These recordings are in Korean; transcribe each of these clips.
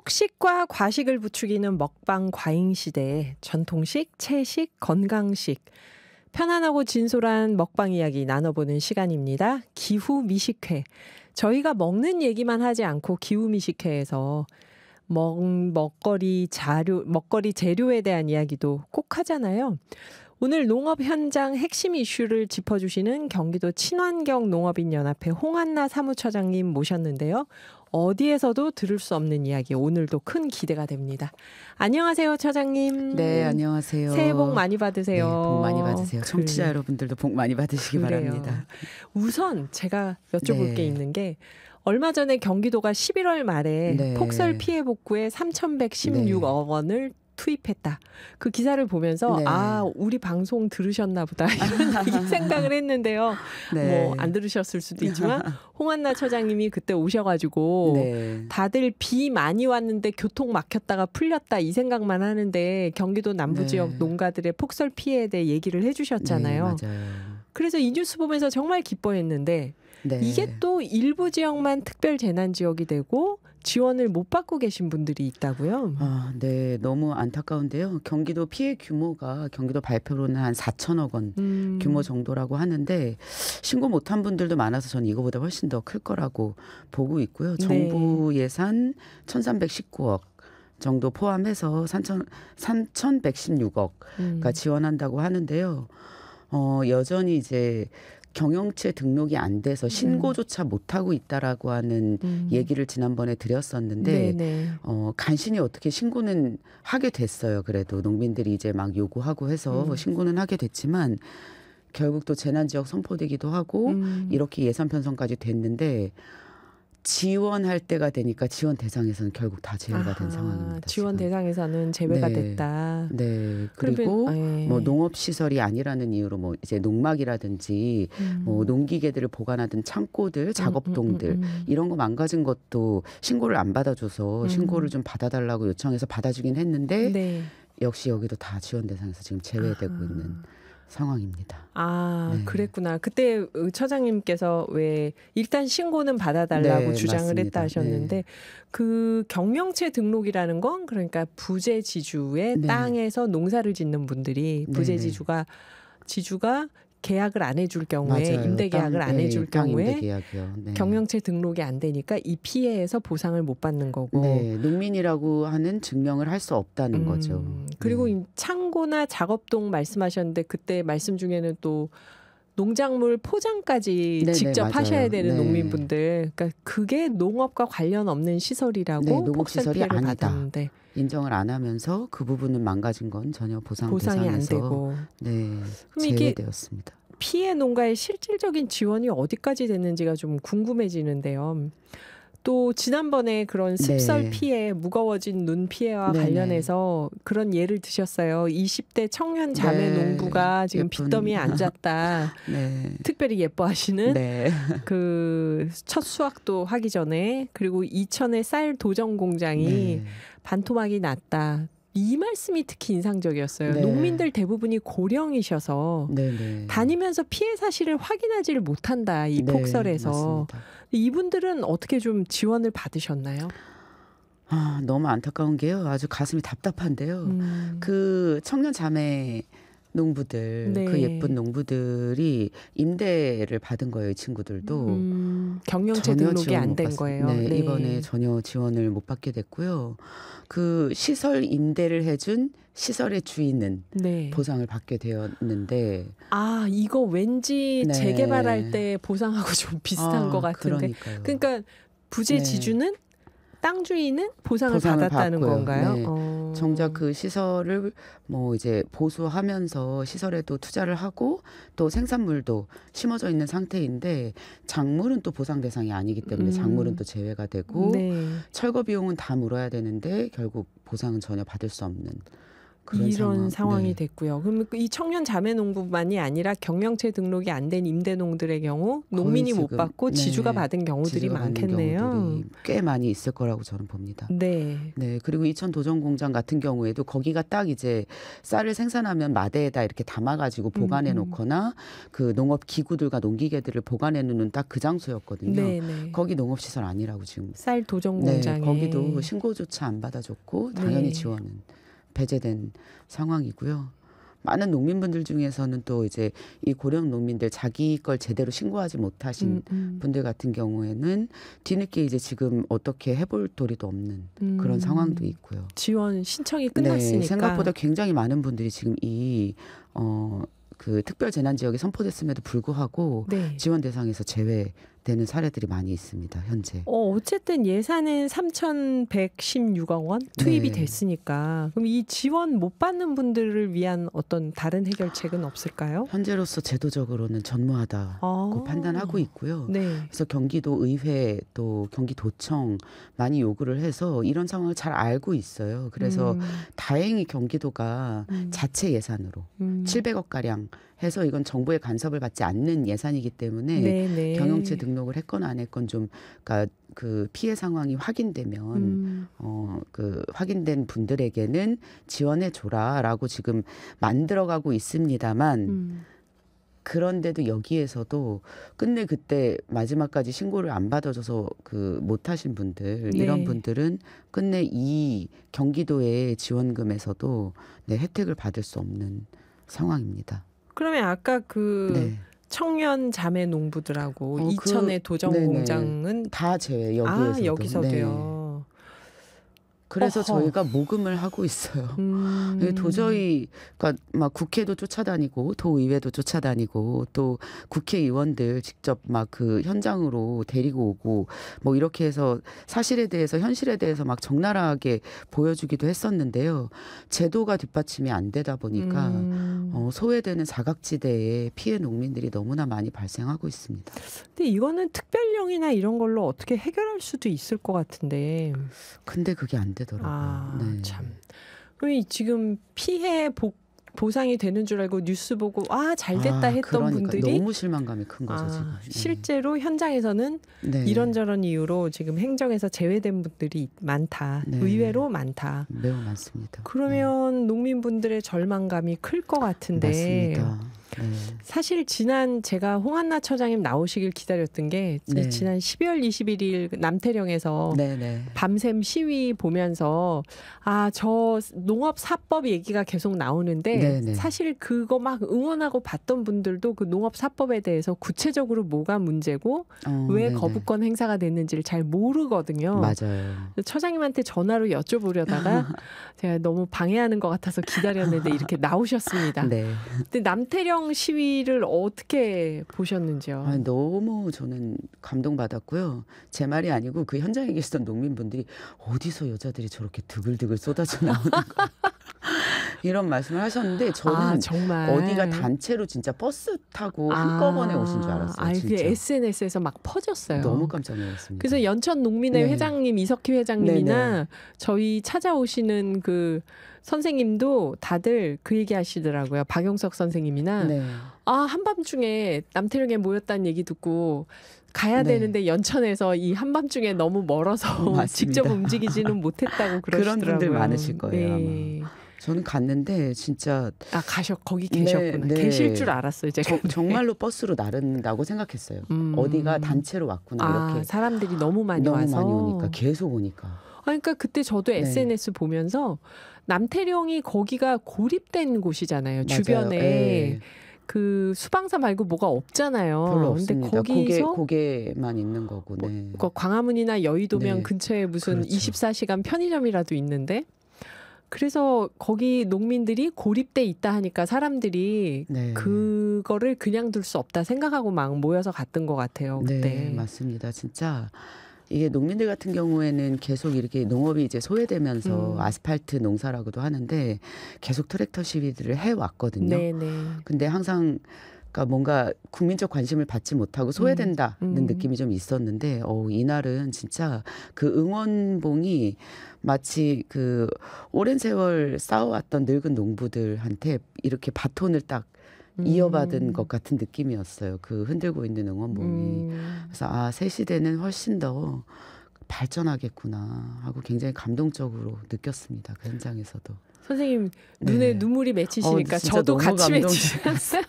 폭식과 과식을 부추기는 먹방 과잉 시대에 전통식, 채식, 건강식 편안하고 진솔한 먹방 이야기 나눠보는 시간입니다. 기후미식회. 저희가 먹는 얘기만 하지 않고 기후미식회에서 먹거리 재료에 대한 이야기도 꼭 하잖아요. 오늘 농업 현장 핵심 이슈를 짚어주시는 경기도 친환경농업인연합회 홍한나 사무처장님 모셨는데요. 어디에서도 들을 수 없는 이야기, 오늘도 큰 기대가 됩니다. 안녕하세요, 처장님. 네, 안녕하세요. 새해 복 많이 받으세요. 네, 복 많이 받으세요. 청취자 여러분들도 복 많이 받으시기 바랍니다. 우선 제가 여쭤볼 게 있는 게 얼마 전에 경기도가 11월 말에 폭설 피해 복구에 3,116억 원을 투입했다. 그 기사를 보면서 우리 방송 들으셨나 보다 이런 생각을 했는데요. 뭐 안 들으셨을 수도 있지만 홍한나 처장님이 그때 오셔가지고 다들 비 많이 왔는데 교통 막혔다가 풀렸다 이 생각만 하는데 경기도 남부지역 농가들의 폭설 피해에 대해 얘기를 해주셨잖아요. 네, 맞아요. 그래서 이 뉴스 보면서 정말 기뻐했는데 이게 또 일부 지역만 특별 재난 지역이 되고 지원을 못 받고 계신 분들이 있다고요? 네, 너무 안타까운데요. 경기도 피해 규모가 경기도 발표로는 한 4천억 원 규모 정도라고 하는데 신고 못한 분들도 많아서 저는 이거보다 훨씬 더 클 거라고 보고 있고요. 정부 예산 1,319억 정도 포함해서 3,116억가 지원한다고 하는데요. 여전히 이제 경영체 등록이 안 돼서 신고조차 못하고 있다라고 하는 얘기를 지난번에 드렸었는데 간신히 어떻게 신고는 하게 됐어요. 그래도 농민들이 이제 막 요구하고 해서 신고는 하게 됐지만 결국 또 재난지역 선포되기도 하고 이렇게 예산 편성까지 됐는데 지원할 때가 되니까 지원 대상에서는 결국 다 제외가 된 상황입니다. 지원 대상에서는 제외가 됐다. 네. 그리고 뭐 농업 시설이 아니라는 이유로 뭐 이제 농막이라든지 뭐 농기계들을 보관하던 창고들, 작업동들 이런 거 망가진 것도 신고를 안 받아줘서 신고를 좀 받아달라고 요청해서 받아주긴 했는데 역시 여기도 다 지원 대상에서 지금 제외되고 있는 상황입니다. 그랬구나. 그때 처장님께서 왜 일단 신고는 받아달라고 주장을 맞습니다. 했다 하셨는데 그 경영체 등록이라는 건 그러니까 부재지주의 땅에서 농사를 짓는 분들이 부재지주가 계약을 안 해줄 경우에 임대 계약을 안 해줄 경우에 경영체 등록이 안 되니까 이 피해에서 보상을 못 받는 거고 농민이라고 하는 증명을 할 수 없다는 거죠. 그리고 창고나 작업동 말씀하셨는데 그때 말씀 중에는 또 농작물 포장까지 직접 하셔야 되는 농민분들, 그러니까 그게 농업과 관련 없는 시설이라고 농업시설이 아니다. 받았는데 인정을 안 하면서 그 부분은 망가진 건 전혀 보상이 안 되고 제외되었습니다. 피해 농가의 실질적인 지원이 어디까지 됐는지가 좀 궁금해지는데요. 또 지난번에 그런 습설 피해, 무거워진 눈 피해와 관련해서 그런 예를 드셨어요. 20대 청년 자매 농부가 지금 빚더미에 앉았다. 특별히 예뻐하시는 그 첫 수확도 하기 전에 그리고 이천의 쌀 도정 공장이 반토막이 났다. 이 말씀이 특히 인상적이었어요. 농민들 대부분이 고령이셔서 다니면서 피해 사실을 확인하지를 못한다. 이 폭설에서. 맞습니다. 이분들은 어떻게 좀 지원을 받으셨나요? 너무 안타까운 게요. 아주 가슴이 답답한데요. 그 청년 자매 농부들, 그 예쁜 농부들이 임대를 받은 거예요. 이 친구들도. 경영체 등록이 안 된 거예요. 이번에 전혀 지원을 못 받게 됐고요. 그 시설 임대를 해준 시설의 주인은 보상을 받게 되었는데 이거 왠지 재개발할 때 보상하고 좀 비슷한 것 같은데. 그러니까 부재지주는 땅 주인은 보상을 받았다는 받고요. 건가요? 정작 그 시설을 뭐 이제 보수하면서 시설에도 투자를 하고 또 생산물도 심어져 있는 상태인데 작물은 또 보상 대상이 아니기 때문에 작물은 또 제외가 되고 철거 비용은 다 물어야 되는데 결국 보상은 전혀 받을 수 없는 그런 이런 상황이 네. 됐고요. 그럼 이 청년 자매농부만이 아니라 경영체 등록이 안 된 임대농들의 경우 농민이 못 받고 지주가 받은 경우들이 지주가 많겠네요. 받는 경우들이 꽤 많이 있을 거라고 저는 봅니다. 네. 네. 그리고 이천 도전공장 같은 경우에도 거기가 딱 이제 쌀을 생산하면 마대에다 이렇게 담아가지고 보관해 놓거나 그 농업 기구들과 농기계들을 보관해 놓는 딱 그 장소였거든요. 네네. 거기 농업시설 아니라고 지금. 쌀 도전공장에. 네. 거기도 신고조차 안 받아줬고 당연히 지원은 배제된 상황이고요. 많은 농민분들 중에서는 또 이제 이 고령 농민들 자기 걸 제대로 신고하지 못하신 분들 같은 경우에는 뒤늦게 이제 지금 어떻게 해볼 도리도 없는 그런 상황도 있고요. 지원 신청이 끝났으니까. 네, 생각보다 굉장히 많은 분들이 지금 그 특별 재난 지역에 선포됐음에도 불구하고 지원 대상에서 제외되는 사례들이 많이 있습니다. 현재. 어쨌든 예산은 3,116억 원 투입이 됐으니까 그럼 이 지원 못 받는 분들을 위한 어떤 다른 해결책은 없을까요? 현재로서 제도적으로는 전무하다고 판단하고 있고요. 그래서 경기도 의회 또 경기도청 많이 요구를 해서 이런 상황을 잘 알고 있어요. 그래서 다행히 경기도가 자체 예산으로 700억 가량 해서 이건 정부의 간섭을 받지 않는 예산이기 때문에 경영체 등록을 했건 안 했건 좀 그러니까 그 피해 상황이 확인되면 그 확인된 분들에게는 지원해 줘라라고 지금 만들어가고 있습니다만 그런데도 여기에서도 끝내 그때 마지막까지 신고를 안 받아줘서 그 못하신 분들 이런 분들은 끝내 이 경기도의 지원금에서도 혜택을 받을 수 없는 상황입니다. 그러면 아까 그 청년 자매 농부들하고 이천의 도전공장은 다 제외 여기에서도. 여기서도요. 그래서 저희가 모금을 하고 있어요. 도저히 그러니까 막 국회도 쫓아다니고 도의회도 쫓아다니고 또 국회의원들 직접 막 그 현장으로 데리고 오고 뭐 이렇게 해서 사실에 대해서 현실에 대해서 막 적나라하게 보여주기도 했었는데요. 제도가 뒷받침이 안 되다 보니까 소외되는 사각지대에 피해 농민들이 너무나 많이 발생하고 있습니다. 근데 이거는 특별령이나 이런 걸로 어떻게 해결할 수도 있을 것 같은데. 근데 그게 안 되더라고요. 참. 그럼 지금 피해 보상이 되는 줄 알고 뉴스 보고 잘 됐다 했던 분들이 너무 실망감이 큰 거죠. 지금. 실제로 현장에서는 이런저런 이유로 지금 행정에서 제외된 분들이 많다. 의외로 많다. 매우 많습니다. 그러면 농민분들의 절망감이 클 것 같은데. 맞습니다. 사실 제가 홍한나 처장님 나오시길 기다렸던 게 지난 12월 21일 남태령에서 밤샘 시위 보면서 저 농업사법 얘기가 계속 나오는데 사실 그거 막 응원하고 봤던 분들도 그 농업사법에 대해서 구체적으로 뭐가 문제고 왜 거부권 행사가 됐는지를 잘 모르거든요. 맞아요. 처장님한테 전화로 여쭤보려다가 제가 너무 방해하는 것 같아서 기다렸는데 이렇게 나오셨습니다. 근데 남태령 시위를 어떻게 보셨는지요? 너무 저는 감동받았고요. 제 말이 아니고 그 현장에 계시던 농민분들이 어디서 여자들이 저렇게 드글드글 쏟아져 나오는 거 이런 말씀을 하셨는데 저는 정말 어디가 단체로 진짜 버스 타고 한꺼번에 오신 줄 알았어요. 진짜. 그게 SNS에서 막 퍼졌어요. 너무 깜짝 놀랐습니다. 그래서 연천농민회 회장님 이석희 회장님이나 저희 찾아오시는 그 선생님도 다들 그 얘기 하시더라고요. 박용석 선생님이나 한밤중에 남태령에 모였다는 얘기 듣고 가야 되는데 연천에서 이 한밤중에 너무 멀어서 직접 움직이지는 못했다고 그러시더라고요. 그런 분들 많으실 거예요. 아마. 저는 갔는데 진짜 거기 계셨구나. 계실 줄 알았어요. 제가 정말로 버스로 나른다고 생각했어요. 어디가 단체로 왔구나. 이렇게 사람들이 너무 많이 와서 많이 오니까 계속 오니까. 그러니까 그때 저도 SNS 보면서 남태령이 거기가 고립된 곳이잖아요. 맞아요. 주변에 그 수방사 말고 뭐가 없잖아요. 별로 없습니다. 근데 거기서 고개만 있는 거고. 광화문이나 여의도면 근처에 무슨 24시간 편의점이라도 있는데 그래서 거기 농민들이 고립돼 있다 하니까 사람들이 그거를 그냥 둘 수 없다 생각하고 막 모여서 갔던 것 같아요. 그때. 맞습니다. 진짜 이게 농민들 같은 경우에는 계속 이렇게 농업이 이제 소외되면서 아스팔트 농사라고도 하는데 계속 트랙터 시위들을 해왔거든요. 근데 항상 그러니까 뭔가 국민적 관심을 받지 못하고 소외된다는 느낌이 좀 있었는데 이날은 진짜 그 응원봉이 마치 그 오랜 세월 쌓아왔던 늙은 농부들한테 이렇게 바톤을 딱 이어받은 것 같은 느낌이었어요. 그 흔들고 있는 응원봉이. 그래서 새 시대는 훨씬 더 발전하겠구나 하고 굉장히 감동적으로 느꼈습니다. 그 현장에서도. 선생님 눈에 눈물이 맺히시니까 저도 같이 맺히셨어요.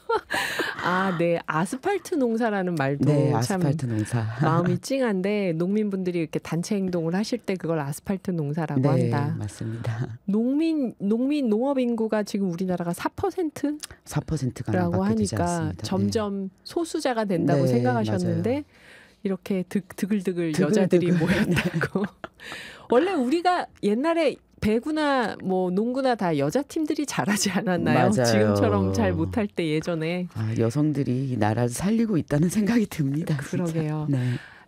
네. 아스팔트 농사라는 말도 참 아스팔트 농사. 마음이 찡한데 농민분들이 이렇게 단체 행동을 하실 때 그걸 아스팔트 농사라고 한다. 맞습니다. 농업 인구가 지금 우리나라가 4%라고 하니까 점점 소수자가 된다고 생각하셨는데 맞아요. 이렇게 드글드글 여자들이 모였다고. 원래 우리가 옛날에 배구나 뭐 농구나 다 여자 팀들이 잘하지 않았나요? 맞아요. 지금처럼 잘 못할 때 예전에. 여성들이 이 나라를 살리고 있다는 생각이 듭니다. 그러게요.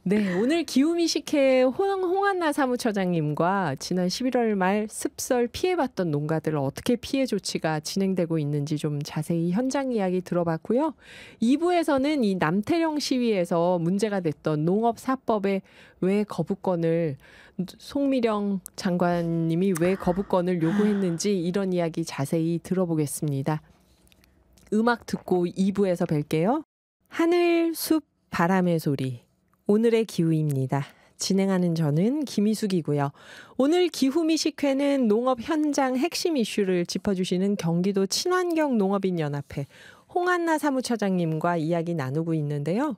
네, 오늘 기후미식회 홍한나 사무처장님과 지난 11월 말 습설 피해봤던 농가들 어떻게 피해 조치가 진행되고 있는지 좀 자세히 현장 이야기 들어봤고요. 2부에서는 이 남태령 시위에서 문제가 됐던 농업사법의 왜 거부권을 송미령 장관님이 왜 거부권을 요구했는지 이런 이야기 자세히 들어보겠습니다. 음악 듣고 2부에서 뵐게요. 하늘, 숲, 바람의 소리. 오늘의 기후입니다. 진행하는 저는 김희숙이고요. 오늘 기후미식회는 농업 현장 핵심 이슈를 짚어주시는 경기도 친환경 농업인연합회 홍한나 사무처장님과 이야기 나누고 있는데요.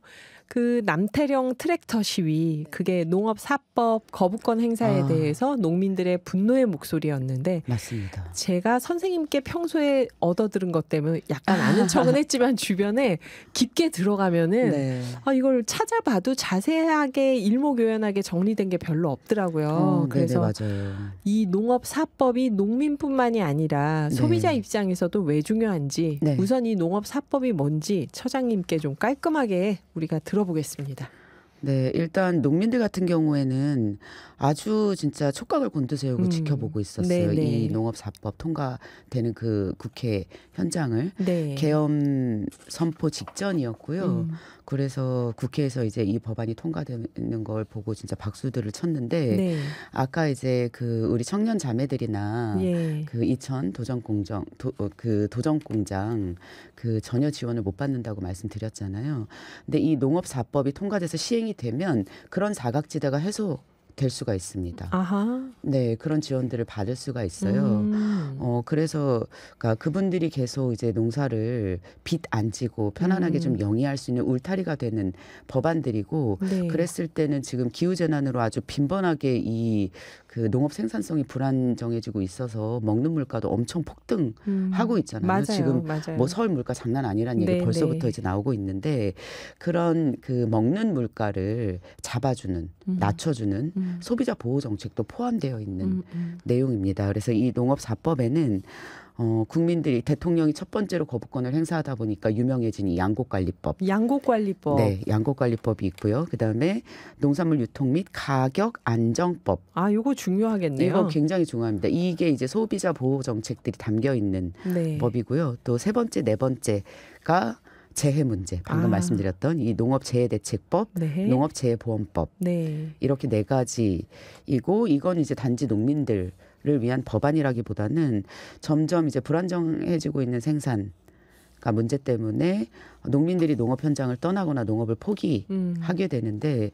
그 남태령 트랙터 시위, 그게 농업사법 거부권 행사에 대해서 농민들의 분노의 목소리였는데 맞습니다. 제가 선생님께 평소에 얻어들은 것 때문에 약간 아는 척은 했지만 주변에 깊게 들어가면은 이걸 찾아봐도 자세하게 일목요연하게 정리된 게 별로 없더라고요. 그래서 맞아요. 이 농업사법이 농민뿐만이 아니라 소비자 입장에서도 왜 중요한지 우선 이 농업사법이 뭔지 처장님께 좀 깔끔하게 우리가 들어보겠습니다. 네, 일단 농민들 같은 경우에는 아주 진짜 촉각을 곤두세우고 지켜보고 있었어요. 이 농업사법 통과되는 그 국회 현장을 계엄 선포 직전이었고요. 그래서 국회에서 이제 이 법안이 통과되는 걸 보고 진짜 박수들을 쳤는데 아까 이제 그 우리 청년 자매들이나 그 이천 도전공장 그 전혀 지원을 못 받는다고 말씀드렸잖아요. 근데 이 농업사법이 통과돼서 시행이 되면 그런 사각지대가 해소될 수가 있습니다. 네, 그런 지원들을 받을 수가 있어요. 그래서 그러니까 그분들이 계속 이제 농사를 빚 안 지고 편안하게 좀 영위할 수 있는 울타리가 되는 법안들이고 그랬을 때는 지금 기후 재난으로 아주 빈번하게 이 그 농업 생산성이 불안정해지고 있어서 먹는 물가도 엄청 폭등하고 있잖아요. 지금 뭐 서울 물가 장난 아니라는 얘기 벌써부터 이제 나오고 있는데 그런 그 먹는 물가를 잡아주는 낮춰주는 소비자 보호 정책도 포함되어 있는 내용입니다. 그래서 이 농업사법에는 국민들이 대통령이 첫 번째로 거부권을 행사하다 보니까 유명해진 이 양곡관리법. 네, 양곡관리법이 있고요. 그다음에 농산물 유통 및 가격 안정법. 이거 중요하겠네요. 이거 굉장히 중요합니다. 이게 이제 소비자 보호 정책들이 담겨 있는 법이고요. 또 세 번째, 네 번째가 재해 문제. 방금 말씀드렸던 이 농업재해대책법, 농업재해보험법. 이렇게 네 가지이고 이건 이제 단지 농민들 를 위한 법안이라기보다는 점점 이제 불안정해지고 있는 생산가 문제 때문에 농민들이 농업 현장을 떠나거나 농업을 포기하게 되는데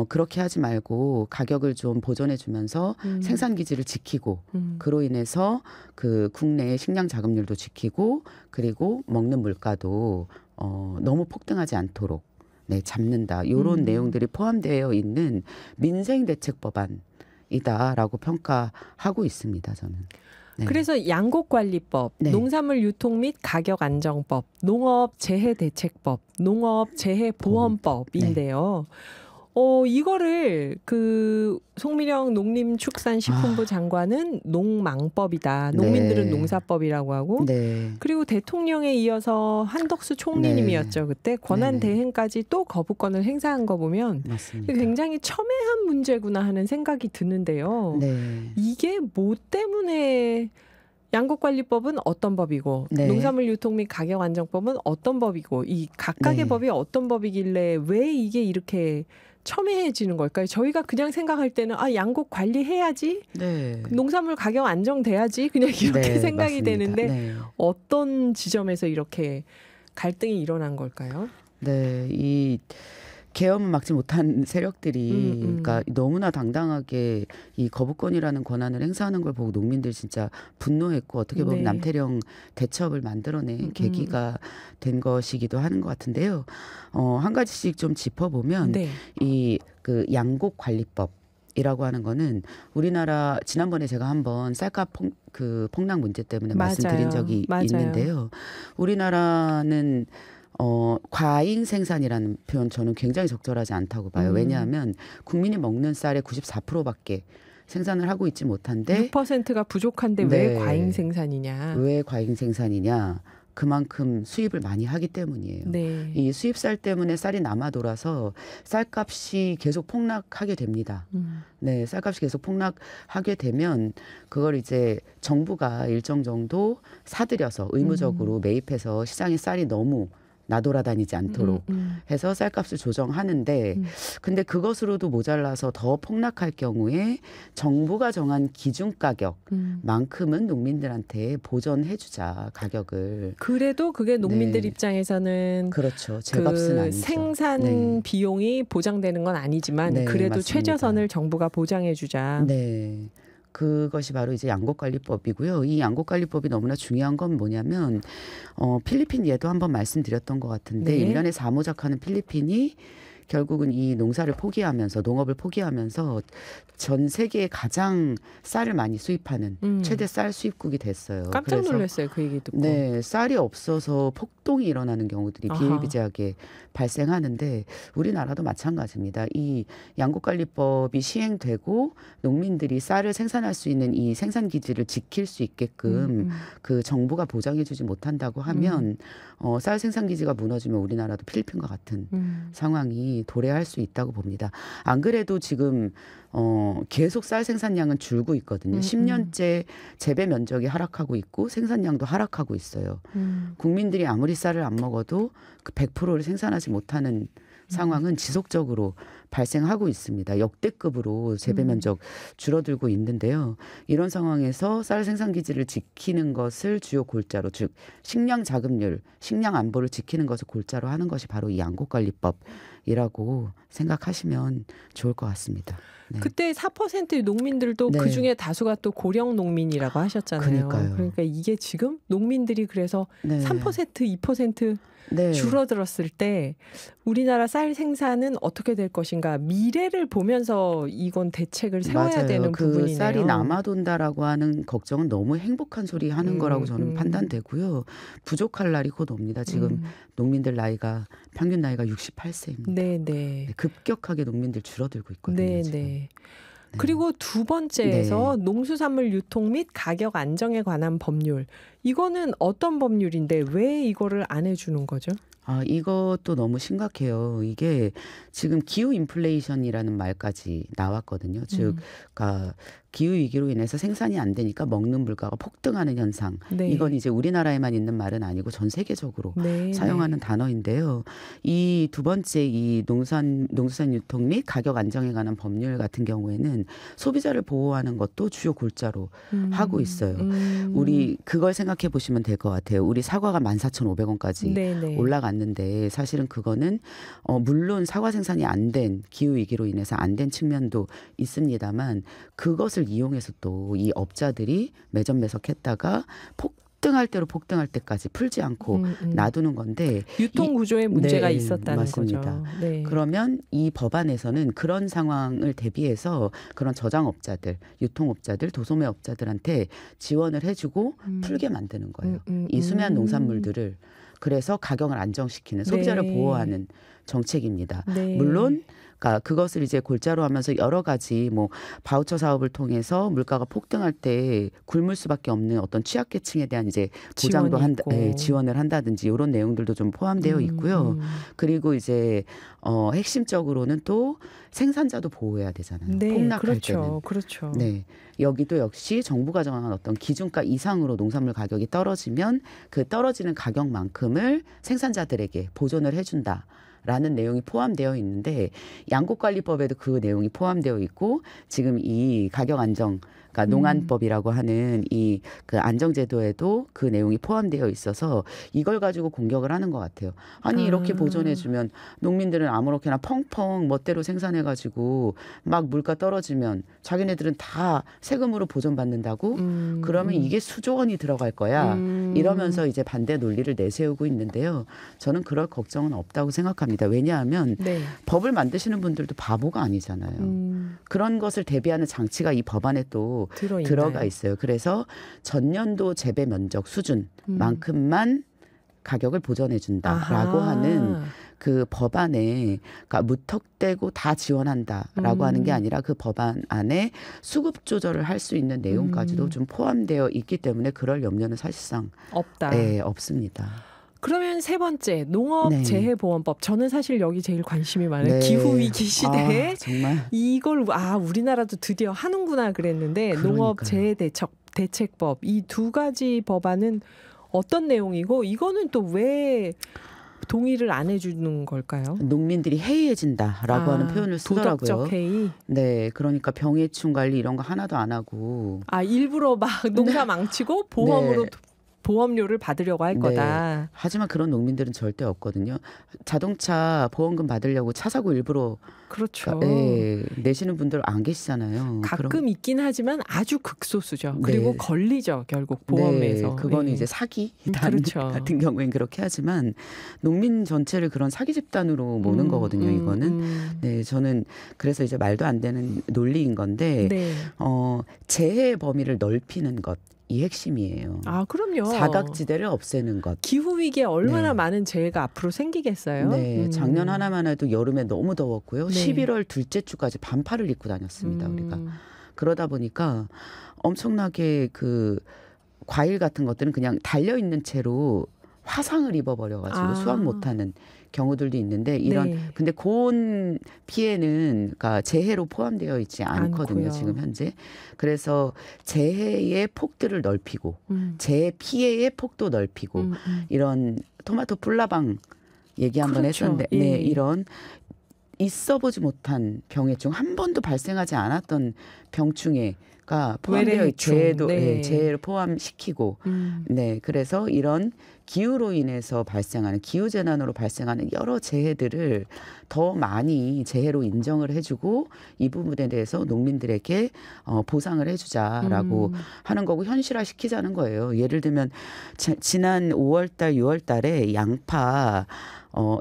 그렇게 하지 말고 가격을 좀 보존해 주면서 생산 기지를 지키고 그로 인해서 그 국내의 식량 자급률도 지키고 그리고 먹는 물가도 너무 폭등하지 않도록 잡는다. 이런 내용들이 포함되어 있는 민생 대책 법안. 이다라고 평가하고 있습니다. 저는. 그래서 양곡관리법, 농산물 유통 및 가격 안정법, 농업재해대책법, 농업재해보험법인데요. 이거를 그 송미령 농림축산식품부 장관은 농망법이다. 농민들은 농사법이라고 하고 그리고 대통령에 이어서 한덕수 총리님이었죠. 그때 권한 대행까지 또 거부권을 행사한 거 보면 굉장히 첨예한 문제구나 하는 생각이 드는데요. 이게 뭐 때문에 양곡관리법은 어떤 법이고 네. 농산물 유통 및 가격 안정법은 어떤 법이고 이 각각의 네. 법이 어떤 법이길래 왜 이게 이렇게 첨예해지는 걸까요? 저희가 그냥 생각할 때는 양곡 관리해야지, 네. 농산물 가격 안정돼야지 그냥 이렇게 네, 생각이 맞습니다. 되는데 네. 어떤 지점에서 이렇게 갈등이 일어난 걸까요? 네, 이 계엄을 막지 못한 세력들이 그러니까 너무나 당당하게 이 거부권이라는 권한을 행사하는 걸 보고 농민들 진짜 분노했고 어떻게 보면 네. 남태령 대첩을 만들어낸 계기가 된 것이기도 하는 것 같은데요. 한 가지씩 좀 짚어보면 네. 이 그 양곡 관리법 이라고 하는 거는 우리나라 지난번에 제가 한번 쌀값 폭락 문제 때문에 맞아요. 말씀드린 적이 맞아요. 있는데요. 우리나라는 과잉 생산이라는 표현 저는 굉장히 적절하지 않다고 봐요. 왜냐하면 국민이 먹는 쌀의 94%밖에 생산을 하고 있지 못한데 6%가 부족한데 네. 왜 과잉 생산이냐? 왜 과잉 생산이냐? 그만큼 수입을 많이 하기 때문이에요. 네. 이 수입쌀 때문에 쌀이 남아 돌아서 쌀값이 계속 폭락하게 됩니다. 네, 쌀값이 계속 폭락하게 되면 그걸 이제 정부가 일정 정도 사들여서 의무적으로 매입해서 시장에 쌀이 너무 나돌아다니지 않도록 해서 쌀값을 조정하는데 근데 그것으로도 모자라서 더 폭락할 경우에 정부가 정한 기준 가격만큼은 농민들한테 보전해주자 가격을. 그래도 그게 농민들 네. 입장에서는 그렇죠. 제값은 그 아니죠. 생산 네. 비용이 보장되는 건 아니지만 네, 그래도 맞습니다. 최저선을 정부가 보장해주자. 네. 그것이 바로 이제 양곡관리법이고요. 이 양곡관리법이 너무나 중요한 건 뭐냐면 필리핀 예도 한번 말씀드렸던 것 같은데 네. 1년에 사모작하는 필리핀이 결국은 이 농사를 포기하면서 농업을 포기하면서 전 세계에 가장 쌀을 많이 수입하는 최대 쌀 수입국이 됐어요. 깜짝 그래서 놀랐어요. 그 얘기 듣고. 네, 쌀이 없어서 폭동이 일어나는 경우들이 비일비재하게 발생하는데 우리나라도 마찬가지입니다. 이 양곡관리법이 시행되고 농민들이 쌀을 생산할 수 있는 이 생산 기지를 지킬 수 있게끔 그 정부가 보장해주지 못한다고 하면 쌀 생산 기지가 무너지면 우리나라도 필리핀과 같은 상황이 도래할 수 있다고 봅니다. 안 그래도 지금 계속 쌀 생산량은 줄고 있거든요. 10년째 재배 면적이 하락하고 있고 생산량도 하락하고 있어요. 국민들이 아무리 쌀을 안 먹어도 그 100%를 생산하지 못하는 상황은 지속적으로 발생하고 있습니다. 역대급으로 재배 면적 줄어들고 있는데요. 이런 상황에서 쌀 생산 기지를 지키는 것을 주요 골자로, 즉 식량 자급률, 식량 안보를 지키는 것을 골자로 하는 것이 바로 이 양곡관리법이라고 생각하시면 좋을 것 같습니다. 네. 그때 4% 농민들도 네. 그중에 다수가 또 고령 농민이라고 하셨잖아요. 그러니까요. 그러니까 이게 지금 농민들이 그래서 네. 3%, 2% 네. 줄어들었을 때 우리나라 쌀 생산은 어떻게 될 것인가, 미래를 보면서 이건 대책을 세워야 맞아요. 되는 그 부분이네요. 쌀이 남아돈다라고 하는 걱정은 너무 행복한 소리 하는 거라고 저는 판단되고요. 부족할 날이 곧 옵니다. 지금 농민들 나이가 평균 나이가 68세입니다. 네네. 급격하게 농민들 줄어들고 있거든요. 네네. 지금. 네. 그리고 두 번째에서 농수산물 유통 및 가격 안정에 관한 법률. 이거는 어떤 법률인데 왜 이거를 안 해주는 거죠? 이것도 너무 심각해요. 이게 지금 기후 인플레이션이라는 말까지 나왔거든요. 즉, 그러니까 기후 위기로 인해서 생산이 안 되니까 먹는 물가가 폭등하는 현상. 네. 이건 이제 우리나라에만 있는 말은 아니고 전 세계적으로 네, 사용하는 단어인데요. 이 두 번째 이 농수산 유통 및 가격 안정에 관한 법률 같은 경우에는 소비자를 보호하는 것도 주요 골자로 하고 있어요. 우리 그걸 생각해 보시면 될 것 같아요. 우리 사과가 14,500원까지 네네. 올라갔는데 사실은 그거는 물론 사과 생산이 안 된 기후 위기로 인해서 안 된 측면도 있습니다만 그것을 이용해서 또 이 업자들이 매점 매석했다가 폭등할 대로 폭등할 때까지 풀지 않고 놔두는 건데 유통 구조에 문제가 네, 있었다는 맞습니다. 거죠. 네. 그러면 이 법안에서는 그런 상황을 대비해서 그런 저장업자들, 유통업자들, 도소매업자들한테 지원을 해주고 풀게 만드는 거예요. 이 수매한 농산물들을 그래서 가격을 안정시키는 소비자를 네. 보호하는 정책입니다. 네. 물론 그러니까 그것을 이제 골자로 하면서 여러 가지 뭐 바우처 사업을 통해서 물가가 폭등할 때 굶을 수밖에 없는 어떤 취약계층에 대한 이제 보장도 지원을 한다든지 이런 내용들도 좀 포함되어 있고요. 그리고 이제 핵심적으로는 또 생산자도 보호해야 되잖아요. 네, 폭락할 그렇죠. 때는. 그렇죠. 네. 여기도 역시 정부가 정한 어떤 기준가 이상으로 농산물 가격이 떨어지면 그 떨어지는 가격만큼을 생산자들에게 보존을 해준다. 라는 내용이 포함되어 있는데 양곡관리법에도 그 내용이 포함되어 있고 지금 이 가격 안정 그러니까 농안법이라고 하는 이 그 안정제도에도 그 내용이 포함되어 있어서 이걸 가지고 공격을 하는 것 같아요. 아니 이렇게 보존해주면 농민들은 아무렇게나 펑펑 멋대로 생산해가지고 막 물가 떨어지면 자기네들은 다 세금으로 보존받는다고? 그러면 이게 수조 원이 들어갈 거야. 이러면서 이제 반대 논리를 내세우고 있는데요. 저는 그럴 걱정은 없다고 생각합니다. 왜냐하면 네. 법을 만드시는 분들도 바보가 아니잖아요. 그런 것을 대비하는 장치가 이 법안에 또 들어가 있어요. 그래서 전년도 재배 면적 수준만큼만 가격을 보전해 준다라고 하는 그 법안에 그러니까 무턱대고 다 지원한다라고 하는 게 아니라 그 법안 안에 수급 조절을 할 수 있는 내용까지도 좀 포함되어 있기 때문에 그럴 염려는 사실상 없다. 네, 없습니다. 그러면 세 번째 농업재해보험법. 저는 사실 여기 제일 관심이 많아요. 네. 기후위기 시대에 정말 이걸 우리나라도 드디어 하는구나 그랬는데 농업재해대책법 이 두 가지 법안은 어떤 내용이고 이거는 또 왜 동의를 안 해주는 걸까요? 농민들이 해이해진다라고 하는 표현을 쓰더라고요. 도덕적 해이? 네, 그러니까 병해충 관리 이런 거 하나도 안 하고 일부러 막 농사 망치고 보험으로 네. 보험료를 받으려고 할 거다. 네. 하지만 그런 농민들은 절대 없거든요. 자동차 보험금 받으려고 차 사고 일부러 그렇죠. 내시는 분들 안 계시잖아요. 가끔 있긴 하지만 아주 극소수죠. 그리고 걸리죠. 결국 보험에서. 그거는 이제 사기 그렇죠. 같은 경우엔 그렇게 하지만 농민 전체를 그런 사기 집단으로 모는 거거든요. 이거는. 네, 저는 그래서 이제 말도 안 되는 논리인 건데 재해 범위를 넓히는 것. 이 핵심이에요. 그럼요. 사각지대를 없애는 것. 기후위기에 얼마나 많은 재해가 앞으로 생기겠어요? 네. 작년 하나만 해도 여름에 너무 더웠고요. 11월 둘째 주까지 반팔을 입고 다녔습니다. 우리가. 그러다 보니까 엄청나게 그 과일 같은 것들은 그냥 달려있는 채로 화상을 입어버려가지고 수확 못하는 경우들도 있는데 근데 고온 피해는 그러니까 재해로 포함되어 있지 않거든요. 지금 현재. 그래서 재해의 폭들을 넓히고 재해 피해의 폭도 넓히고 이런 토마토 풀라방 얘기 한번 했었는데 이런 있어보지 못한 병해충 한 번도 발생하지 않았던 병충해가 포함되어 재해를 포함시키고 그래서 이런 기후로 인해서 발생하는 기후재난으로 발생하는 여러 재해들을 더 많이 재해로 인정을 해주고 이 부분에 대해서 농민들에게 보상을 해주자라고 하는 거고 현실화시키자는 거예요. 예를 들면 지난 5월달 6월달에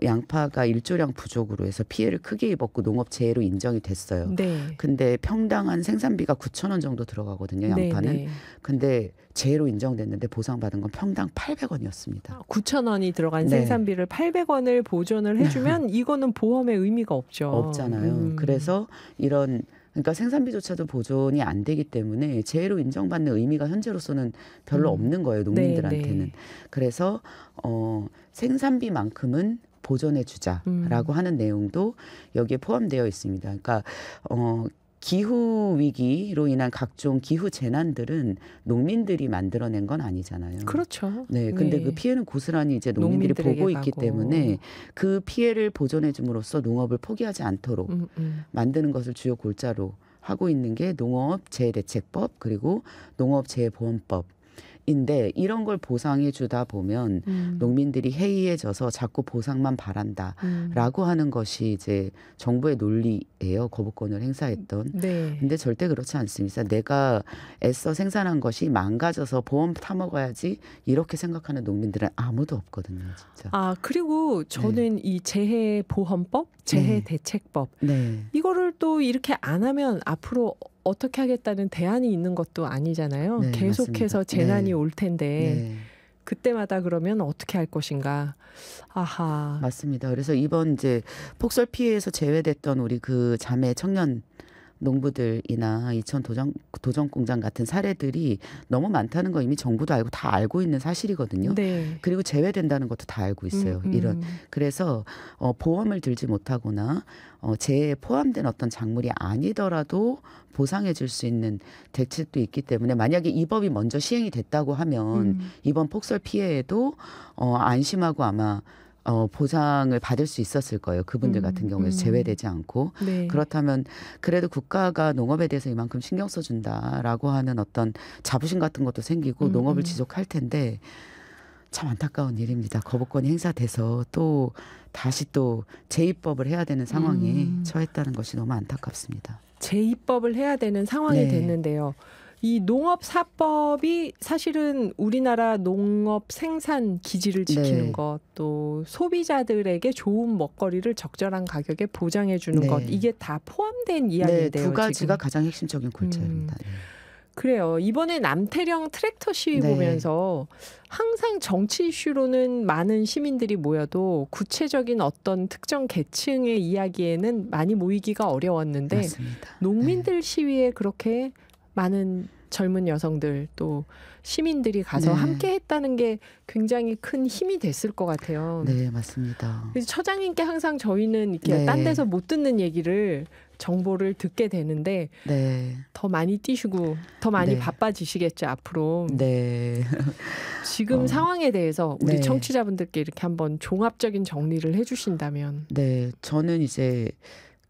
양파가 일조량 부족으로 해서 피해를 크게 입었고 농업재해로 인정이 됐어요. 근데 평당한 생산비가 9,000원 정도 들어가거든요. 양파는. 근데 재해로 인정됐는데 보상받은 건 평당 800원이었습니다. 9,000원이 들어간 생산비를 800원을 보존을 해주면 이거는 보험의 의미가 없죠. 없잖아요. 그래서 그러니까 생산비조차도 보존이 안 되기 때문에 재해로 인정받는 의미가 현재로서는 별로 없는 거예요. 농민들한테는. 그래서 생산비만큼은 보존해 주자라고 하는 내용도 여기에 포함되어 있습니다. 그러니까 기후 위기로 인한 각종 기후 재난들은 농민들이 만들어낸 건 아니잖아요. 그렇죠. 네, 근데 그 피해는 고스란히 이제 농민들이 보고 있기 때문에 그 피해를 보존해 줌으로써 농업을 포기하지 않도록 만드는 것을 주요 골자로 하고 있는 게 농업재해대책법 그리고 농업재해보험법. 인데 이런 걸 보상해 주다 보면 농민들이 해이해져서 자꾸 보상만 바란다라고 하는 것이 이제 정부의 논리예요. 거부권을 행사했던. 근데 절대 그렇지 않습니다. 내가 애써 생산한 것이 망가져서 보험 타먹어야지 이렇게 생각하는 농민들은 아무도 없거든요. 진짜. 그리고 저는 이 재해보험법, 재해대책법 이거를 또 이렇게 안 하면 앞으로 어떻게 하겠다는 대안이 있는 것도 아니잖아요. 계속해서 재난이 올 텐데 그때마다 그러면 어떻게 할 것인가. 아하. 맞습니다. 그래서 이번 이제 폭설 피해에서 제외됐던 우리 그 자매 청년 농부들이나 이천 도전 공장 같은 사례들이 너무 많다는 거 이미 정부도 알고 다 알고 있는 사실이거든요. 네. 그리고 제외된다는 것도 다 알고 있어요. 이런 그래서 보험을 들지 못하거나 재해에 포함된 어떤 작물이 아니더라도 보상해 줄 수 있는 대책도 있기 때문에 만약에 이 법이 먼저 시행이 됐다고 하면 이번 폭설 피해에도 안심하고 아마 보상을 받을 수 있었을 거예요. 그분들 같은 경우에 제외되지 않고. 네. 그렇다면 그래도 국가가 농업에 대해서 이만큼 신경 써준다라고 하는 어떤 자부심 같은 것도 생기고 농업을 지속할 텐데 참 안타까운 일입니다. 거부권이 행사돼서 또 다시 또 재입법을 해야 되는 상황에 처했다는 것이 너무 안타깝습니다. 재입법을 해야 되는 상황이 네. 됐는데요. 이 농업사법이 사실은 우리나라 농업 생산 기지를 지키는 네. 것, 또 소비자들에게 좋은 먹거리를 적절한 가격에 보장해 주는 네. 것, 이게 다 포함된 이야기인데요. 네, 두 가지가 지금. 가장 핵심적인 골자입니다. 네. 그래요. 이번에 남태령 트랙터 시위 네. 보면서 항상 정치 이슈로는 많은 시민들이 모여도 구체적인 어떤 특정 계층의 이야기에는 많이 모이기가 어려웠는데 맞습니다. 농민들 시위에 그렇게 많은 젊은 여성들 또 시민들이 가서 네. 함께 했다는 게 굉장히 큰 힘이 됐을 것 같아요. 네, 맞습니다. 그래서 처장님께 항상 저희는 이렇게 네. 딴 데서 못 듣는 얘기를 정보를 듣게 되는데 네. 더 많이 뛰시고 더 많이 네. 바빠지시겠죠 앞으로. 네. 지금 상황에 대해서 우리 네. 청취자분들께 이렇게 한번 종합적인 정리를 해주신다면. 네, 저는 이제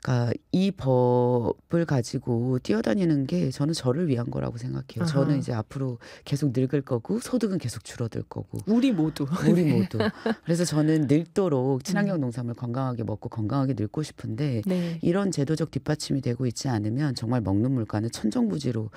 그러니까 이 법을 가지고 뛰어다니는 게 저는 저를 위한 거라고 생각해요. 아하. 저는 이제 앞으로 계속 늙을 거고 소득은 계속 줄어들 거고. 우리 모두. 우리 모두. 그래서 저는 늙도록 친환경 농산물 건강하게 먹고 건강하게 늙고 싶은데 네. 이런 제도적 뒷받침이 되고 있지 않으면 정말 먹는 물가는 천정부지로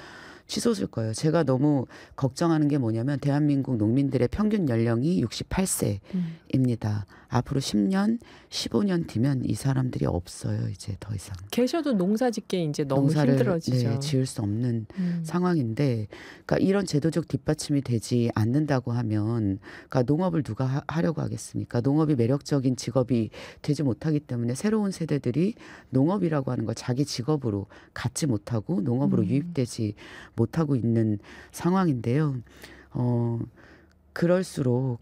치솟을 거예요. 제가 너무 걱정하는 게 뭐냐면 대한민국 농민들의 평균 연령이 68세입니다. 앞으로 10년, 15년 뒤면 이 사람들이 없어요. 이제 더 이상. 계셔도 농사 짓기 이제 너무 농사를 힘들어지죠. 네, 지을 수 없는 상황인데 그러니까 이런 제도적 뒷받침이 되지 않는다고 하면 그러니까 농업을 누가 하려고 하겠습니까? 농업이 매력적인 직업이 되지 못하기 때문에 새로운 세대들이 농업이라고 하는 걸 자기 직업으로 갖지 못하고 농업으로 유입되지 못하고 있는 상황인데요. 그럴수록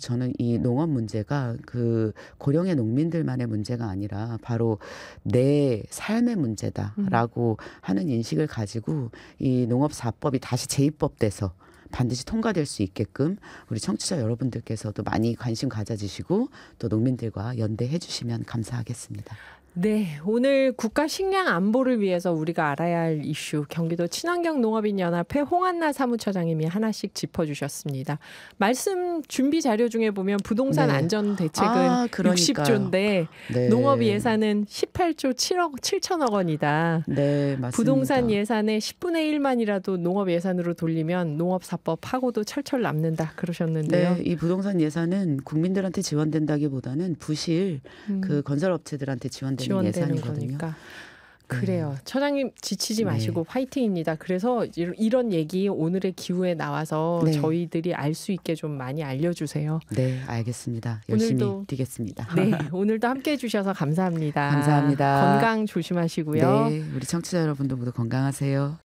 저는 이 농업 문제가 그 고령의 농민들만의 문제가 아니라 바로 내 삶의 문제다라고 하는 인식을 가지고 이 농업사법이 다시 재입법돼서 반드시 통과될 수 있게끔 우리 청취자 여러분들께서도 많이 관심 가져주시고 또 농민들과 연대해 주시면 감사하겠습니다. 네, 오늘 국가 식량 안보를 위해서 우리가 알아야 할 이슈 경기도 친환경 농업인 연합회 홍한나 사무처장님이 하나씩 짚어주셨습니다. 말씀 준비 자료 중에 보면 부동산 네. 안전 대책은 그러니까요. 60조인데 네. 농업 예산은 18조 7억 7천억 원이다. 네, 맞습니다. 부동산 예산의 10분의 1만이라도 농업 예산으로 돌리면 농업사법 하고도 철철 남는다 그러셨는데요. 네, 이 부동산 예산은 국민들한테 지원된다기보다는 부실 그 건설업체들한테 지원되는 예산이거든요. 거니까. 그래요. 처장님 지치지 마시고 파이팅입니다. 그래서 이런 얘기 오늘의 기후에 나와서 저희들이 알 수 있게 좀 많이 알려주세요. 네, 알겠습니다. 열심히 오늘도, 뛰겠습니다. 네, 오늘도 함께해 주셔서 감사합니다. 감사합니다. 건강 조심하시고요. 네, 우리 청취자 여러분도 모두 건강하세요.